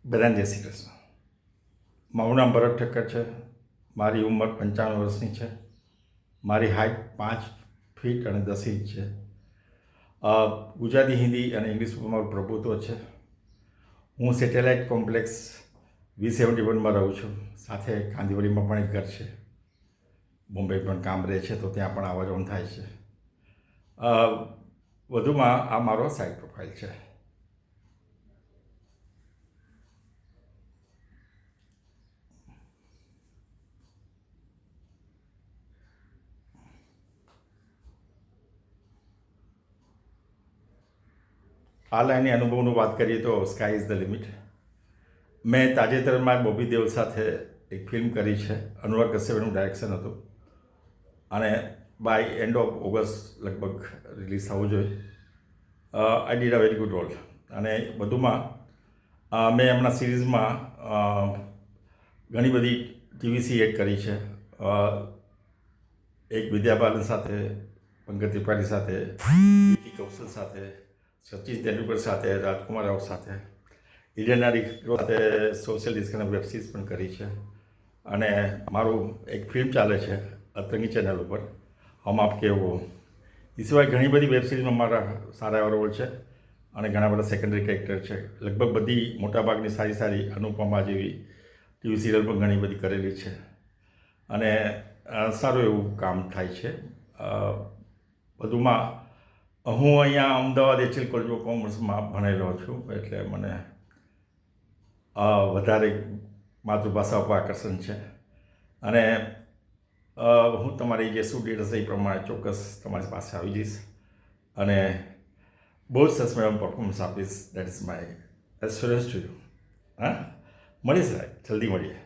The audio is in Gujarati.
બધાને જય શ્રી કૃષ્ણ. મારું નામ ભરત ઠક્કર છે. મારી ઉંમર 55 વર્ષની છે. મારી હાઇટ 5 ફીટ અને 10 ઇંચ છે. ગુજરાતી, હિન્દી અને ઇંગ્લિશ ઉપર મારું પ્રભુત્વ છે. હું સેટેલાઇટ કોમ્પ્લેક્સ V71માં રહું છું. સાથે કાંદીવલીમાં પણ એક ઘર છે. મુંબઈ પણ કામ રહે છે તો ત્યાં પણ આવવા જવાનું થાય છે. વધુમાં આ મારો સાઇડ પ્રોફાઇલ છે. આ લાઈનની અનુભવનું વાત કરીએ તો સ્કાય ઇઝ ધ લિમિટ. મેં તાજેતરમાં બોબી દેઓલ સાથે એક ફિલ્મ કરી છે. અનુરાગ કશ્યપનું ડાયરેક્શન હતું અને બાય એન્ડ ઓફ ઓગસ્ટ લગભગ રિલીઝ થવું જોઈએ. I did a very good role. અને વધુમાં મેં હમણાં સિરીઝમાં ઘણી બધી ટીવી એડ કરી છે. એક વિદ્યા બાલન સાથે, પંકજ ત્રિપાઠી સાથે, વિકી કૌશલ સાથે, સચિન તેંડુલકર સાથે, રાજકુમાર રાવ સાથે, ઇન્ડિયન આઇડલ સાથે સોશિયલ ડિસ્કશન વેબ સિરીઝ પણ કરી છે. અને મારું એક ફિલ્મ ચાલે છે અતરંગી ચેનલ ઉપર, હમ આપકે વો. એ સિવાય ઘણી બધી વેબ સિરીઝમાં મારા સારા એવા રોલ છે અને ઘણા બધા સેકન્ડરી કેરેક્ટર છે. લગભગ બધી મોટાભાગની સારી સારી અનુપમા જેવી ટીવી સિરિયલ પણ ઘણી બધી કરેલી છે અને સારું એવું કામ થાય છે. વધુમાં હું અહીંયા અમદાવાદ એચએલ કોલેજ ઓફ કોમર્સમાં ભણેલો છું, એટલે મને વધારે માતૃભાષા ઉપર આકર્ષણ છે. અને હું તમારી જે શું ડેટ હશે એ પ્રમાણે ચોક્કસ તમારી પાસે આવી જઈશ અને બહુ જ સરસ મેં પરફોર્મન્સ આપીશ. That is my assurance to you. હા, મળીશ સાહેબ, જલ્દી મળીએ.